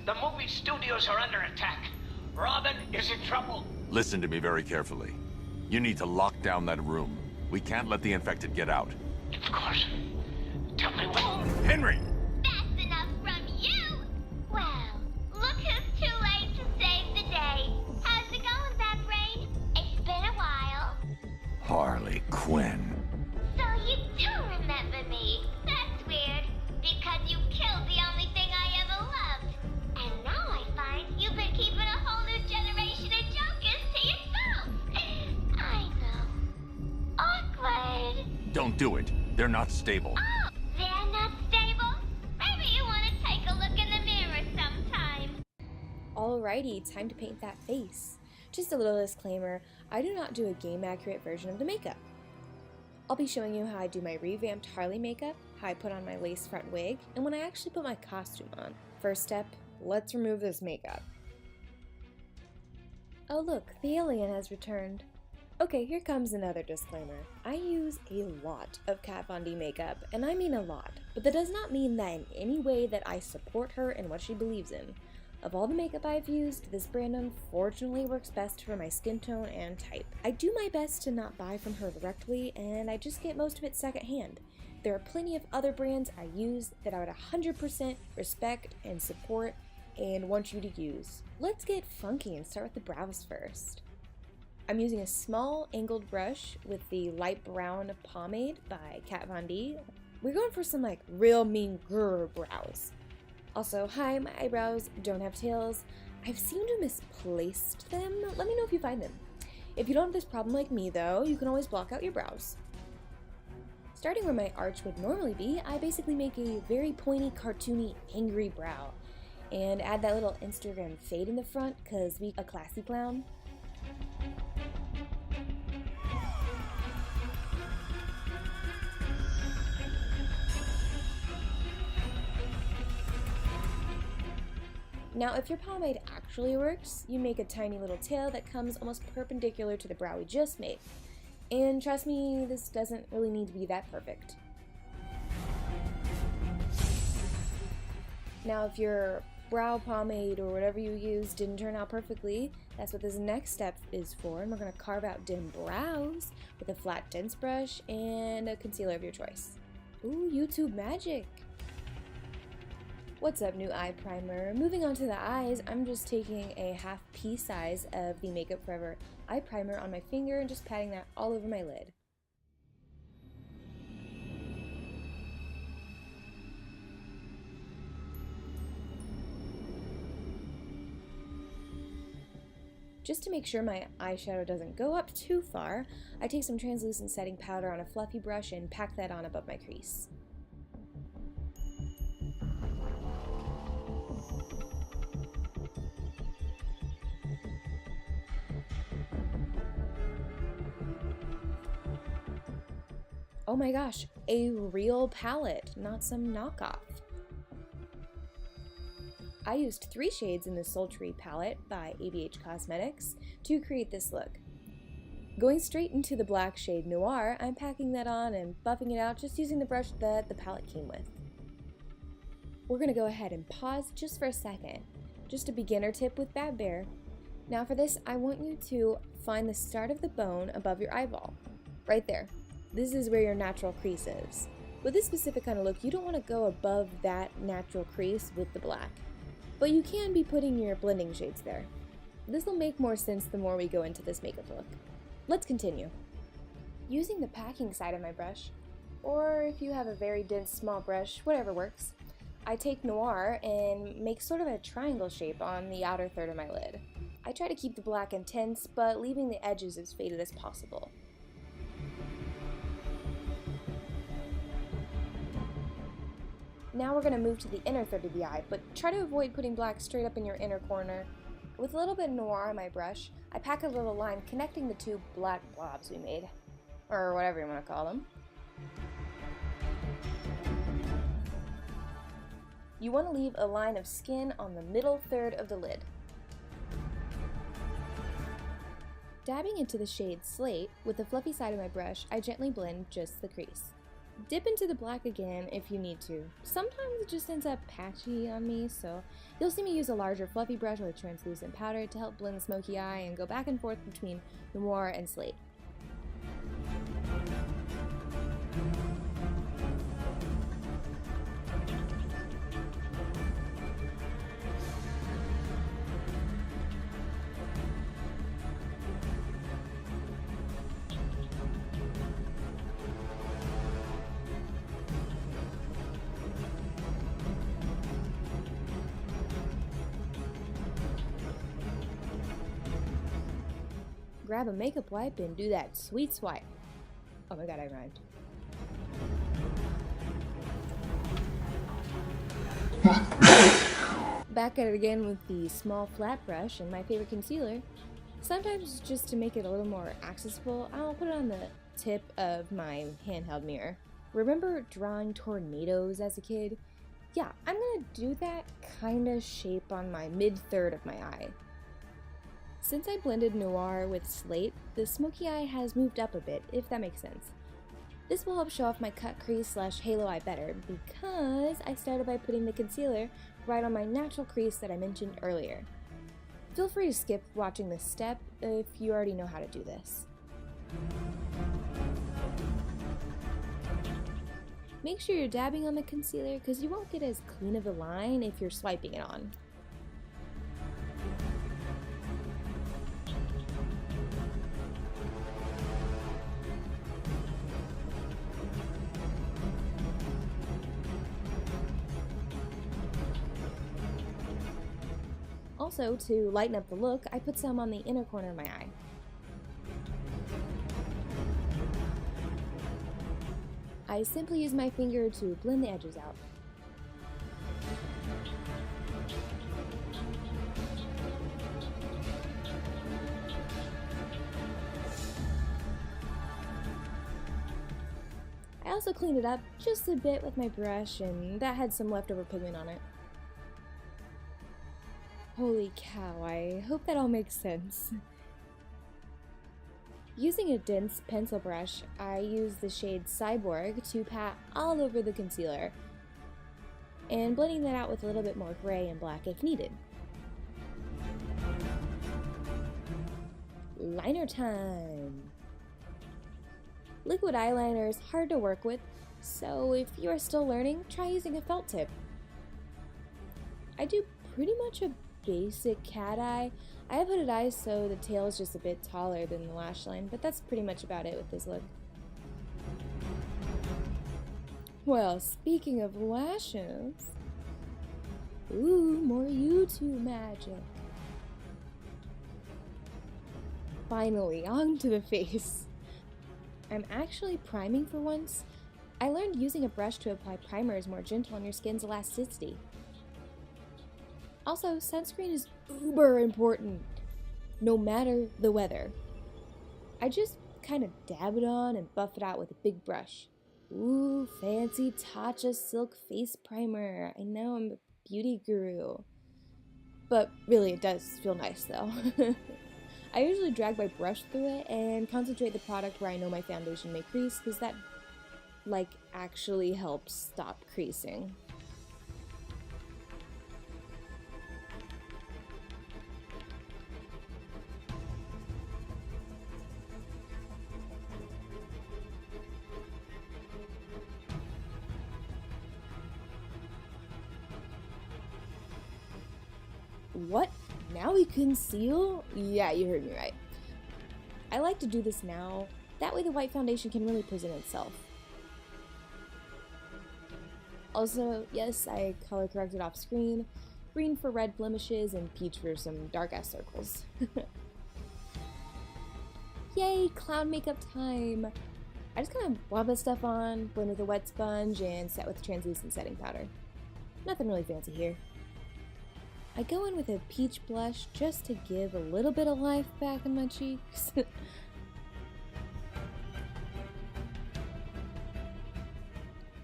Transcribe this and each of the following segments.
The movie studios are under attack. Robin is in trouble. Listen to me very carefully. You need to lock down that room. We can't let the infected get out. Of course. Tell me what. Henry! That's enough from you! Well, look who's too late to save the day. How's it going, Bad Brain? It's been a while. Harley Quinn. So you do remember me. That's weird, because you killed the only thing I ever loved. And now I find you've been keeping a whole new generation of jokers to yourself. I know. Awkward. Don't do it. They're not stable. Oh, they're not stable? Maybe you want to take a look in the mirror sometime. Alrighty, time to paint that face. Just a little disclaimer, I do not do a game-accurate version of the makeup. I'll be showing you how I do my revamped Harley makeup, how I put on my lace front wig, and when I actually put my costume on. First step, let's remove this makeup. Oh look, the alien has returned. Okay, here comes another disclaimer. I use a lot of Kat Von D makeup, and I mean a lot, but that does not mean that in any way that I support her and what she believes in. Of all the makeup I've used, this brand unfortunately works best for my skin tone and type. I do my best to not buy from her directly, and I just get most of it secondhand. There are plenty of other brands I use that I would 100% respect and support and want you to use. Let's get funky and start with the brows first. I'm using a small angled brush with the light brown pomade by Kat Von D. We're going for some like real mean grr brows. Also, hi, my eyebrows don't have tails. I've seemed to misplaced them. Let me know if you find them. If you don't have this problem like me though, you can always block out your brows. Starting where my arch would normally be, I basically make a very pointy, cartoony, angry brow. And add that little Instagram fade in the front, cause we a classy clown. Now, if your pomade actually works, you make a tiny little tail that comes almost perpendicular to the brow we just made. And trust me, this doesn't really need to be that perfect. Now, if your brow pomade or whatever you use didn't turn out perfectly, that's what this next step is for, and we're going to carve out dim brows with a flat dense brush and a concealer of your choice. Ooh, YouTube magic! What's up, new eye primer? Moving on to the eyes, I'm just taking a half pea size of the Makeup Forever eye primer on my finger and just patting that all over my lid. Just to make sure my eyeshadow doesn't go up too far, I take some translucent setting powder on a fluffy brush and pack that on above my crease. Oh my gosh, a real palette, not some knockoff. I used 3 shades in the Sultry palette by ABH Cosmetics to create this look. Going straight into the black shade Noir, I'm packing that on and buffing it out just using the brush that the palette came with. We're going to go ahead and pause just for a second. Just a beginner tip with Bad Bear. Now for this, I want you to find the start of the bone above your eyeball. Right there. This is where your natural crease is. With this specific kind of look, you don't want to go above that natural crease with the black. But you can be putting your blending shades there. This will make more sense the more we go into this makeup look. Let's continue. Using the packing side of my brush, or if you have a very dense small brush, whatever works, I take Noir and make sort of a triangle shape on the outer third of my lid. I try to keep the black intense, but leaving the edges as faded as possible. Now we're going to move to the inner third of the eye, but try to avoid putting black straight up in your inner corner. With a little bit of Noir on my brush, I pack a little line connecting the 2 black blobs we made, or whatever you want to call them. You want to leave a line of skin on the middle third of the lid. Dabbing into the shade Slate, with the fluffy side of my brush, I gently blend just the crease. Dip into the black again if you need to. Sometimes it just ends up patchy on me, so you'll see me use a larger fluffy brush with translucent powder to help blend the smoky eye and go back and forth between noir and slate. Grab a makeup wipe and do that sweet swipe. Oh my god, I rhymed. Back at it again with the small flat brush and my favorite concealer. Sometimes just to make it a little more accessible, I'll put it on the tip of my handheld mirror. Remember drawing tornadoes as a kid? Yeah, I'm gonna do that kinda shape on my mid-third of my eye. Since I blended noir with slate, the smoky eye has moved up a bit, if that makes sense. This will help show off my cut crease slash halo eye better because I started by putting the concealer right on my natural crease that I mentioned earlier. Feel free to skip watching this step if you already know how to do this. Make sure you're dabbing on the concealer because you won't get as clean of a line if you're swiping it on. Also, to lighten up the look, I put some on the inner corner of my eye. I simply use my finger to blend the edges out. I also cleaned it up just a bit with my brush, and that had some leftover pigment on it. Holy cow, I hope that all makes sense. Using a dense pencil brush, I use the shade Cyborg to pat all over the concealer, and blending that out with a little bit more gray and black if needed. Liner time! Liquid eyeliner is hard to work with, so if you are still learning, try using a felt tip. I do pretty much a basic cat eye. I have hooded eyes so the tail is just a bit taller than the lash line, but that's pretty much about it with this look. Well, speaking of lashes, ooh, more YouTube magic. Finally, on to the face. I'm actually priming for once. I learned using a brush to apply primer is more gentle on your skin's elasticity. Also, sunscreen is uber important, no matter the weather. I just kind of dab it on and buff it out with a big brush. Ooh, fancy Tatcha Silk Face Primer. I know I'm a beauty guru. But really, it does feel nice though. I usually drag my brush through it and concentrate the product where I know my foundation may crease, because that, actually helps stop creasing. What? Now we conceal? Yeah, you heard me right. I like to do this now. That way the white foundation can really present itself. Also, yes, I color corrected off screen. Green for red blemishes and peach for some dark ass circles. Yay, clown makeup time! I just kind of blob this stuff on, blend with a wet sponge, and set with translucent setting powder. Nothing really fancy here. I go in with a peach blush just to give a little bit of life back in my cheeks.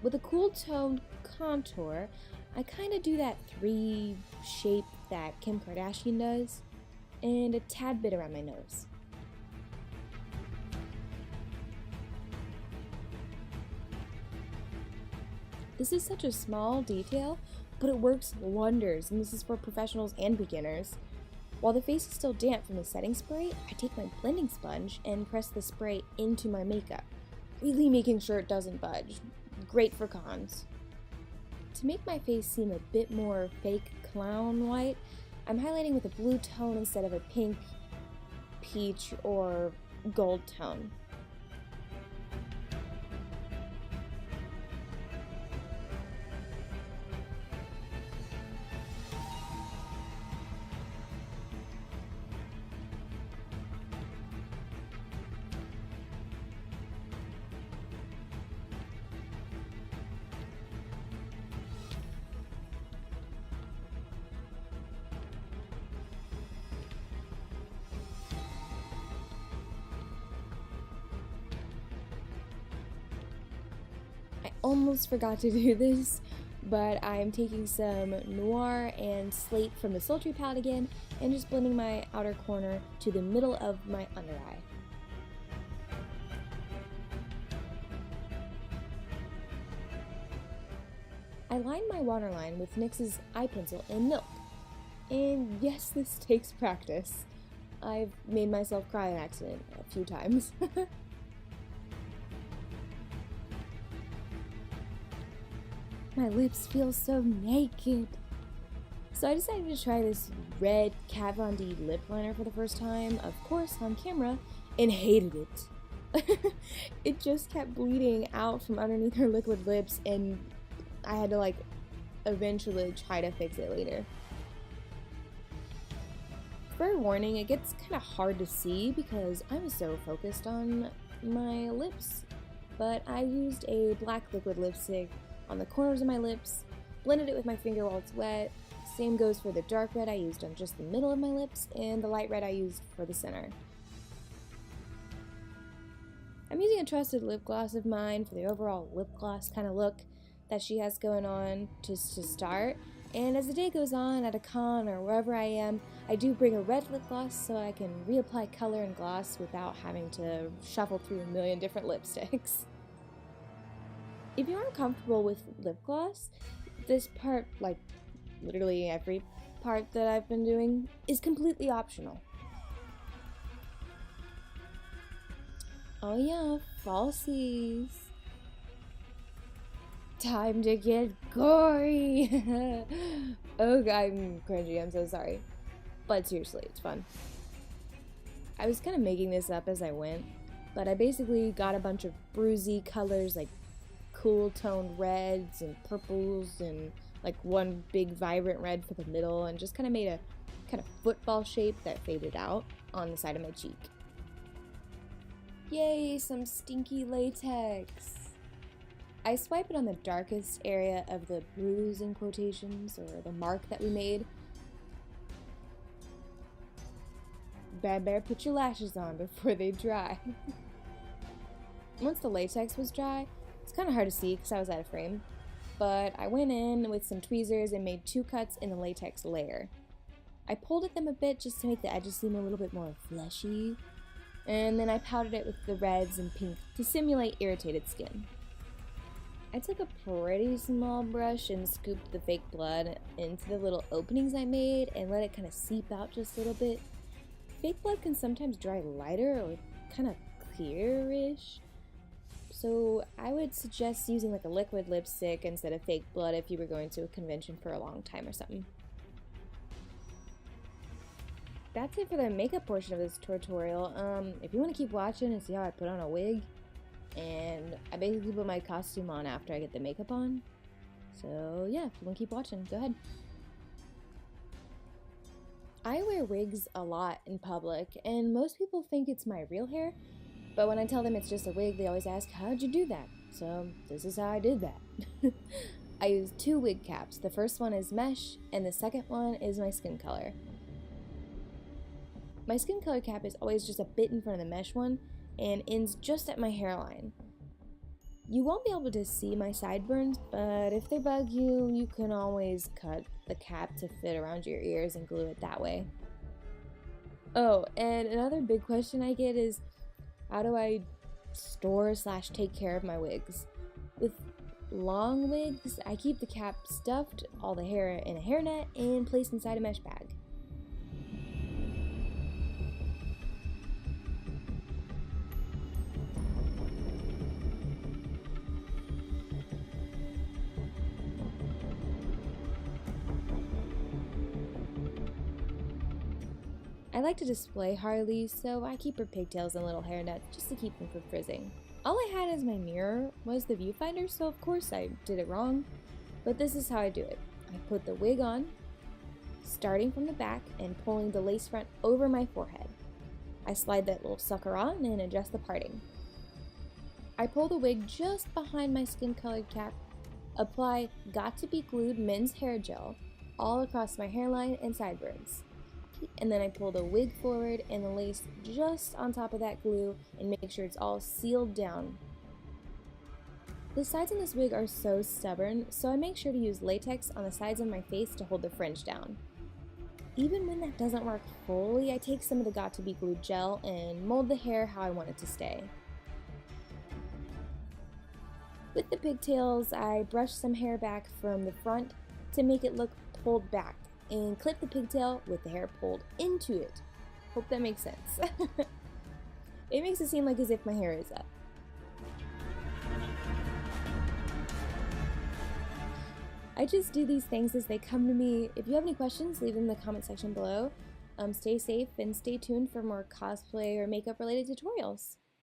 With a cool toned contour, I kind of do that 3 shape that Kim Kardashian does, and a tad bit around my nose. This is such a small detail, but it works wonders, and this is for professionals and beginners. While the face is still damp from the setting spray, I take my blending sponge and press the spray into my makeup, really making sure it doesn't budge. Great for cons. To make my face seem a bit more fake clown white, I'm highlighting with a blue tone instead of a pink, peach, or gold tone. I almost forgot to do this, but I'm taking some Noir and Slate from the Sultry palette again and just blending my outer corner to the middle of my under eye. I line my waterline with NYX's eye pencil and Milk. And yes, this takes practice. I've made myself cry on accident a few times. My lips feel so naked. So I decided to try this red Kat Von D lip liner for the first time, of course on camera, and hated it. It just kept bleeding out from underneath her liquid lips, and I had to eventually try to fix it later. Fair warning, it gets kind of hard to see because I'm so focused on my lips, but I used a black liquid lipstick on the corners of my lips, blended it with my finger while it's wet. Same goes for the dark red I used on just the middle of my lips, and the light red I used for the center. I'm using a trusted lip gloss of mine for the overall lip gloss kind of look that she has going on just to start, and as the day goes on at a con or wherever I am, I do bring a red lip gloss so I can reapply color and gloss without having to shuffle through a million different lipsticks. If you aren't comfortable with lip gloss, this part, literally every part that I've been doing, is completely optional. Oh yeah, falsies. Time to get gory! Oh god, I'm cringy, I'm so sorry. But seriously, it's fun. I was kind of making this up as I went, but I basically got a bunch of bruisey colors like cool toned reds and purples and one big vibrant red for the middle, and just kind of made a kind of football shape that faded out on the side of my cheek. Yay, some stinky latex! I swipe it on the darkest area of the bruise in quotations, or the mark that we made. Better put your lashes on before they dry. Once the latex was dry, it's kind of hard to see because I was out of frame, but I went in with some tweezers and made 2 cuts in the latex layer. I pulled at them a bit just to make the edges seem a little bit more fleshy, and then I powdered it with the reds and pink to simulate irritated skin. I took a pretty small brush and scooped the fake blood into the little openings I made and let it kind of seep out just a little bit. Fake blood can sometimes dry lighter or kind of clearish, so I would suggest using a liquid lipstick instead of fake blood if you were going to a convention for a long time or something. That's it for the makeup portion of this tutorial. If you want to keep watching and see how I put on a wig, and I basically put my costume on after I get the makeup on. So yeah, if you want to keep watching, go ahead. I wear wigs a lot in public, and most people think it's my real hair, but when I tell them it's just a wig, they always ask, how'd you do that? So this is how I did that. I use 2 wig caps. The first one is mesh, and the second one is my skin color. My skin color cap is always just a bit in front of the mesh one, and ends just at my hairline. You won't be able to see my sideburns, but if they bug you, you can always cut the cap to fit around your ears and glue it that way. Oh, and another big question I get is, how do I store / take care of my wigs? With long wigs, I keep the cap stuffed, all the hair in a hairnet, and placed inside a mesh bag. I like to display Harley, so I keep her pigtails in little hairnets just to keep them from frizzing. All I had as my mirror was the viewfinder, so of course I did it wrong, but this is how I do it. I put the wig on, starting from the back and pulling the lace front over my forehead. I slide that little sucker on and adjust the parting. I pull the wig just behind my skin-colored cap, apply Got To Be Glued men's hair gel all across my hairline and sideburns. And then I pull the wig forward and the lace just on top of that glue and make sure it's all sealed down. The sides on this wig are so stubborn, so I make sure to use latex on the sides of my face to hold the fringe down. Even when that doesn't work fully, I take some of the Got To Be Glued gel and mold the hair how I want it to stay. With the pigtails, I brush some hair back from the front to make it look pulled back, and clip the pigtail with the hair pulled into it. Hope that makes sense. It makes it seem like as if my hair is up. I just do these things as they come to me. If you have any questions, leave them in the comment section below. Stay safe and stay tuned for more cosplay or makeup related tutorials.